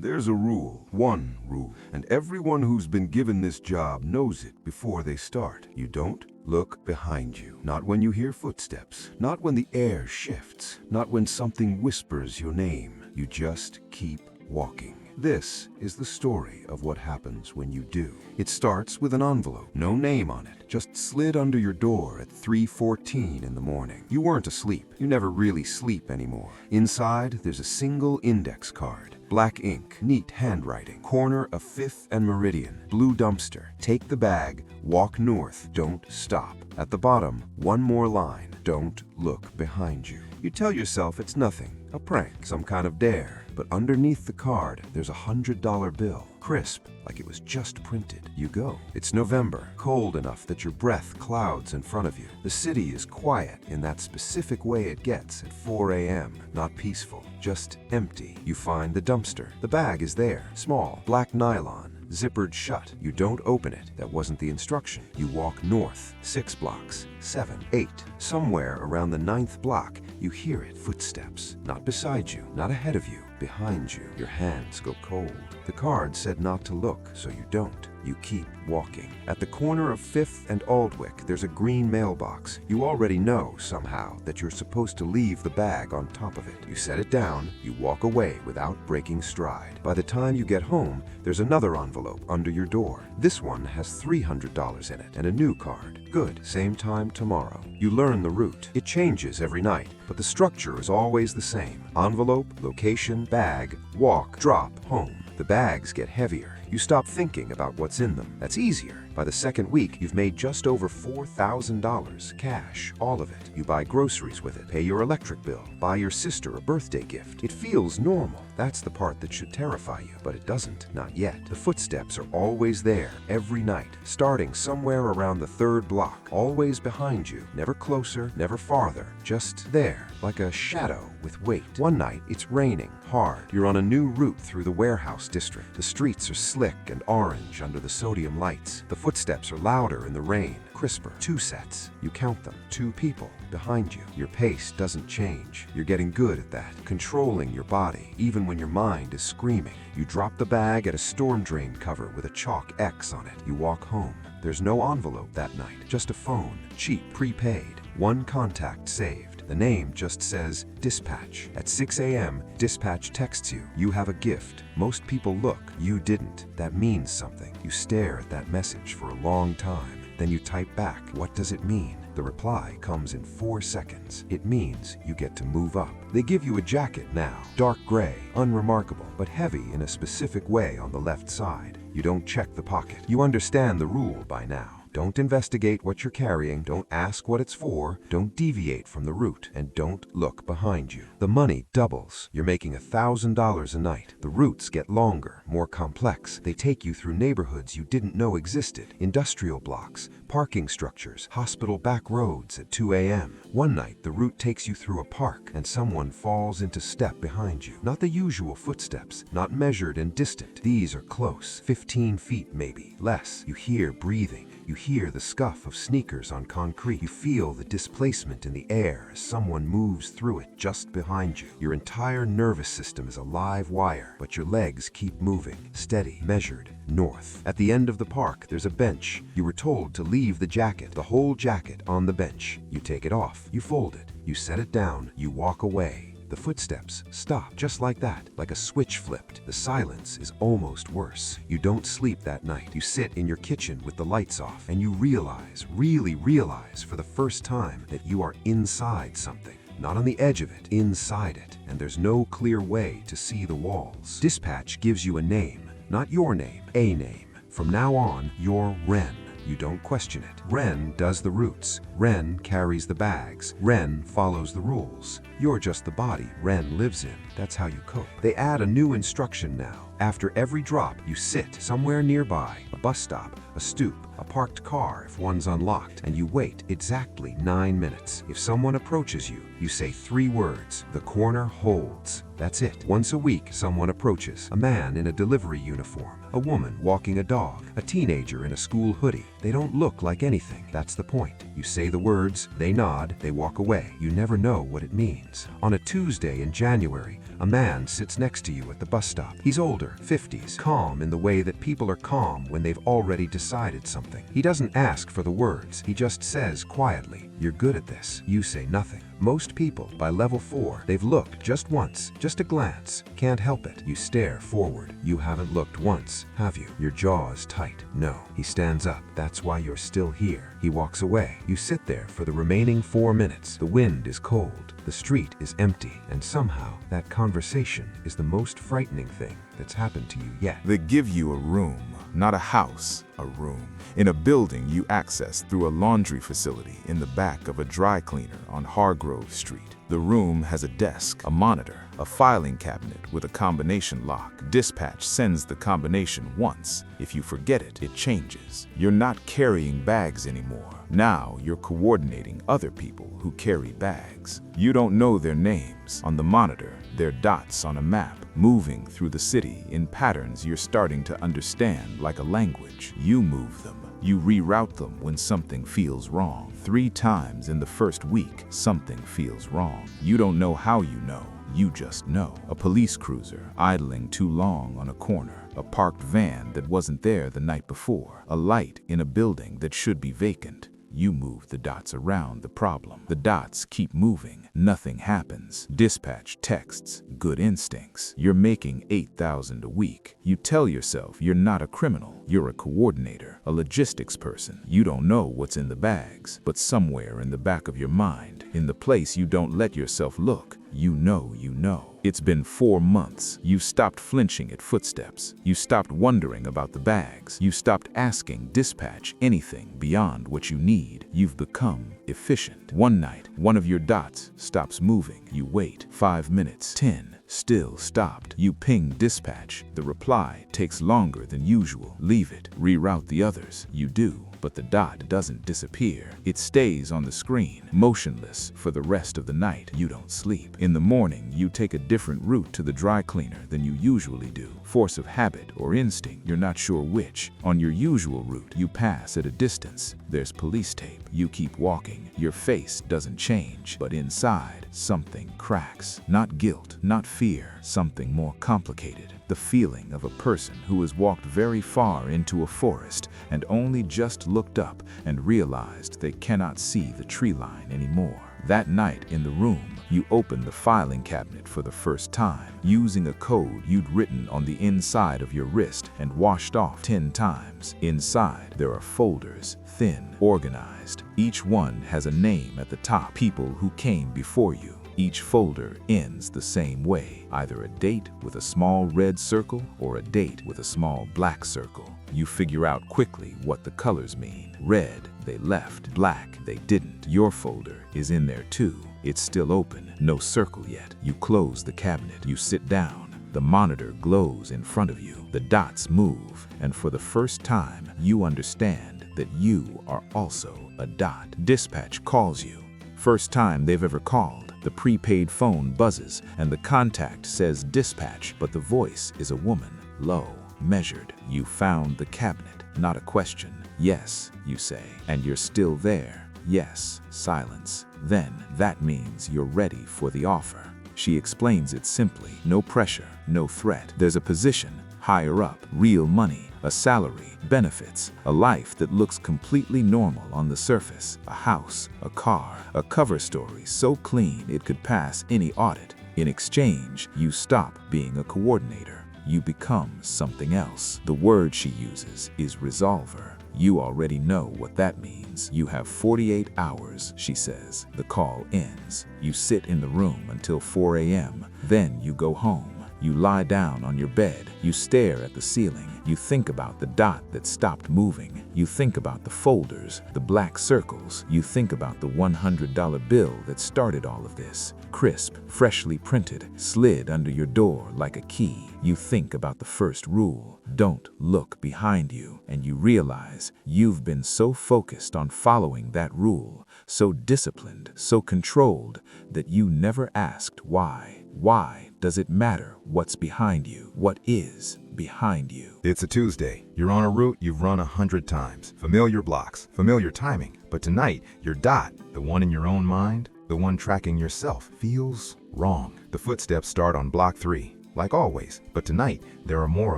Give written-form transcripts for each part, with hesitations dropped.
There's a rule, one rule, and everyone who's been given this job knows it before they start. You don't look behind you. Not when you hear footsteps, not when the air shifts, not when something whispers your name. You just keep walking. This is the story of what happens when you do. It starts with an envelope, no name on it, just slid under your door at 3:14 in the morning. You weren't asleep. You never really sleep anymore. Inside, there's a single index card. Black ink, neat handwriting, corner of 5th and Meridian, blue dumpster. Take the bag, walk north, don't stop. At the bottom, one more line, don't look behind you. You tell yourself it's nothing, a prank, some kind of dare. But underneath the card, there's a $100 bill, crisp, like it was just printed. You go. It's November, cold enough that your breath clouds in front of you. The city is quiet in that specific way it gets at 4 a.m. Not peaceful, just empty. You find the dumpster. The bag is there, small, black nylon, zippered shut. You don't open it. That wasn't the instruction. You walk north, 6 blocks, 7, 8. Somewhere around the 9th block, you hear it. Footsteps. Not beside you, not ahead of you, behind you. Your hands go cold. The card said not to look, so you don't. You keep walking. At the corner of 5th and Aldwych, there's a green mailbox. You already know, somehow, that you're supposed to leave the bag on top of it. You set it down, you walk away without breaking stride. By the time you get home, there's another envelope under your door. This one has $300 in it and a new card. Good. Same time tomorrow. You learn the route. It changes every night, but the structure is always the same. Envelope, location, bag, walk, drop, home. The bags get heavier. You stop thinking about what's in them. That's easier. By the second week, you've made just over $4,000 cash, all of it. You buy groceries with it, pay your electric bill, buy your sister a birthday gift. It feels normal. That's the part that should terrify you, but it doesn't. Not yet. The footsteps are always there, every night, starting somewhere around the 3rd block, always behind you, never closer, never farther, just there, like a shadow with weight. One night, it's raining hard. You're on a new route through the warehouse district. The streets are slick and orange under the sodium lights. The footsteps are louder in the rain, crisper. 2 sets. You count them. 2 people behind you. Your pace doesn't change. You're getting good at that, controlling your body, even when your mind is screaming. You drop the bag at a storm drain cover with a chalk X on it. You walk home. There's no envelope that night, just a phone, cheap, prepaid. 1 contact saved. The name just says dispatch. At 6 a.m., dispatch texts you. You have a gift. Most people look. You didn't. That means something. You stare at that message for a long time. Then you type back. What does it mean? The reply comes in 4 seconds. It means you get to move up. They give you a jacket now. Dark gray, unremarkable, but heavy in a specific way on the left side. You don't check the pocket. You understand the rule by now. Don't investigate what you're carrying, don't ask what it's for, don't deviate from the route, and don't look behind you. The money doubles. You're making $1,000 a night. The routes get longer, more complex. They take you through neighborhoods you didn't know existed, industrial blocks, parking structures, hospital back roads at 2 a.m. One night, the route takes you through a park, and someone falls into step behind you. Not the usual footsteps, not measured and distant. These are close, 15 feet maybe, less. You hear breathing. You hear the scuff of sneakers on concrete. You feel the displacement in the air as someone moves through it just behind you. Your entire nervous system is a live wire, but your legs keep moving, steady, measured, north. At the end of the park, there's a bench. You were told to leave the jacket, the whole jacket, on the bench. You take it off. You fold it. You set it down. You walk away. The footsteps stop, just like that, like a switch flipped. The silence is almost worse. You don't sleep that night. You sit in your kitchen with the lights off, and you realize, really realize for the first time, that you are inside something. Not on the edge of it, inside it, and there's no clear way to see the walls. Dispatch gives you a name, not your name, a name. From now on, you're Ren. You don't question it. Ren does the routes. Ren carries the bags. Ren follows the rules. You're just the body Ren lives in. That's how you cope. They add a new instruction now. After every drop, you sit somewhere nearby, a bus stop, a stoop, a parked car if one's unlocked, and you wait exactly 9 minutes. If someone approaches you, you say 3 words. The corner holds. That's it. Once a week, someone approaches. A man in a delivery uniform, a woman walking a dog, a teenager in a school hoodie. They don't look like anything. That's the point. You say the words, they nod, they walk away. You never know what it means. On a Tuesday in January, A man sits next to you at the bus stop. He's older, 50s, calm in the way that people are calm when they've already decided something. He doesn't ask for the words. He just says quietly, "You're good at this." You say nothing. Most people, by level 4, they've looked just once, just a glance. Can't help it. You stare forward. You haven't looked once, have you? Your jaw is tight. No. He stands up. That's why you're still here. He walks away. You sit there for the remaining 4 minutes. The wind is cold. The street is empty. And somehow, that conversation is the most frightening thing that's happened to you yet. They give you a room, not a house, a room. In a building you access through a laundry facility in the back of a dry cleaner on Hargrove Street. The room has a desk, a monitor, a filing cabinet with a combination lock. Dispatch sends the combination once. If you forget it, it changes. You're not carrying bags anymore. Now you're coordinating other people who carry bags. You don't know their names. On the monitor, they're dots on a map, moving through the city in patterns you're starting to understand like a language. You move them. You reroute them when something feels wrong. 3 times in the first week, something feels wrong. You don't know how you know. You just know. A police cruiser idling too long on a corner. A parked van that wasn't there the night before. A light in a building that should be vacant. You move the dots around the problem. The dots keep moving. Nothing happens. Dispatch texts. Good instincts. You're making $8,000 a week. You tell yourself you're not a criminal. You're a coordinator, a logistics person. You don't know what's in the bags, but somewhere in the back of your mind, in the place you don't let yourself look, you know you know. It's been 4 months. You stopped flinching at footsteps. You stopped wondering about the bags. You stopped asking dispatch anything beyond what you need. You've become efficient. One night, one of your dots stops moving. You wait 5 minutes, 10, still stopped. You ping dispatch. The reply takes longer than usual. Leave it. Reroute the others. You do. But the dot doesn't disappear. It stays on the screen, motionless for the rest of the night. You don't sleep. In the morning, you take a different route to the dry cleaner than you usually do. Force of habit or instinct, you're not sure which. On your usual route, you pass at a distance. There's police tape. You keep walking. Your face doesn't change, but inside, something cracks. Not guilt, not fear, something more complicated. The feeling of a person who has walked very far into a forest and only just looked up and realized they cannot see the tree line anymore. That night in the room, you opened the filing cabinet for the first time, using a code you'd written on the inside of your wrist and washed off 10 times. Inside, there are folders, thin, organized. Each one has a name at the top, people who came before you. Each folder ends the same way, either a date with a small red circle or a date with a small black circle. You figure out quickly what the colors mean. Red, they left. Black, they didn't. Your folder is in there too. It's still open, no circle yet. You close the cabinet. You sit down. The monitor glows in front of you. The dots move, and for the first time, you understand that you are also a dot. Dispatch calls you. First time they've ever called. The prepaid phone buzzes, and the contact says dispatch, but the voice is a woman, low, measured. You found the cabinet, not a question. Yes, you say, and you're still there. Yes, silence. Then that means you're ready for the offer. She explains it simply. No pressure, no threat. There's a position, higher up, real money, a salary, benefits, a life that looks completely normal on the surface, a house, a car, a cover story so clean it could pass any audit. In exchange, you stop being a coordinator. You become something else. The word she uses is resolver. You already know what that means. You have 48 hours, she says. The call ends. You sit in the room until 4 a.m. Then you go home. You lie down on your bed. You stare at the ceiling. You think about the dot that stopped moving. You think about the folders, the black circles. You think about the $100 bill that started all of this. Crisp, freshly printed, slid under your door like a key. You think about the first rule. Don't look behind you. And you realize you've been so focused on following that rule, so disciplined, so controlled, that you never asked why. Why does it matter what's behind you? What is behind you? It's a Tuesday. You're on a route you've run 100 times. Familiar blocks, familiar timing. But tonight, your dot, the one in your own mind, the one tracking yourself, feels wrong. The footsteps start on block 3, like always, but tonight there are more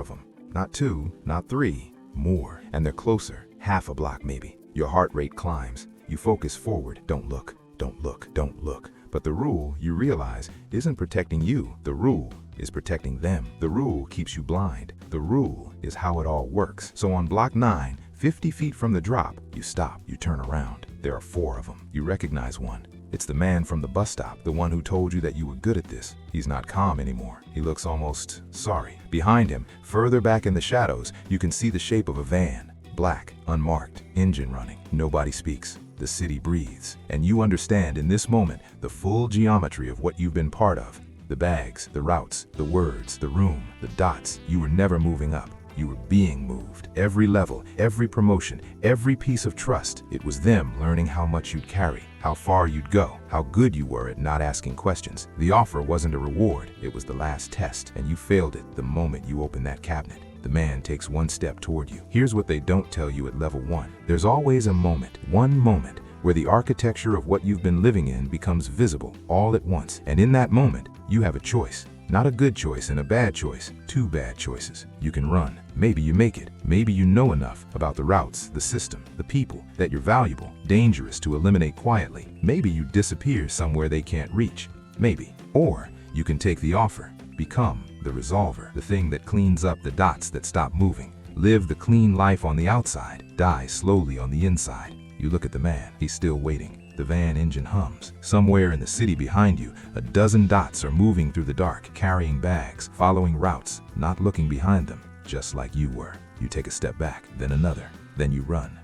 of them. Not 2, not 3, more. And they're closer, half a block maybe. Your heart rate climbs. You focus forward. Don't look, don't look, don't look. But the rule, you realize, isn't protecting you. The rule is protecting them. The rule keeps you blind. The rule is how it all works. So on block 9, 50 feet from the drop, you stop, you turn around. There are 4 of them. You recognize one. It's the man from the bus stop, the one who told you that you were good at this. He's not calm anymore. He looks almost sorry. Behind him, further back in the shadows, you can see the shape of a van. Black, unmarked, engine running. Nobody speaks. The city breathes. And you understand in this moment the full geometry of what you've been part of. The bags, the routes, the words, the room, the dots. You were never moving up. You were being moved. Every level, every promotion, every piece of trust. It was them learning how much you'd carry, how far you'd go, how good you were at not asking questions. The offer wasn't a reward. It was the last test, and you failed it the moment you opened that cabinet. The man takes one step toward you. Here's what they don't tell you at level 1. There's always a moment, one moment, where the architecture of what you've been living in becomes visible all at once. And in that moment, you have a choice. Not a good choice and a bad choice, 2 bad choices. You can run. Maybe you make it. Maybe you know enough about the routes, the system, the people, that you're valuable, dangerous to eliminate quietly. Maybe you disappear somewhere they can't reach. Maybe. Or you can take the offer. Become the resolver, the thing that cleans up the dots that stop moving. Live the clean life on the outside. Die slowly on the inside. You look at the man. He's still waiting. The van engine hums. Somewhere in the city behind you, a dozen dots are moving through the dark, carrying bags, following routes, not looking behind them, just like you were. You take a step back, then another, then you run.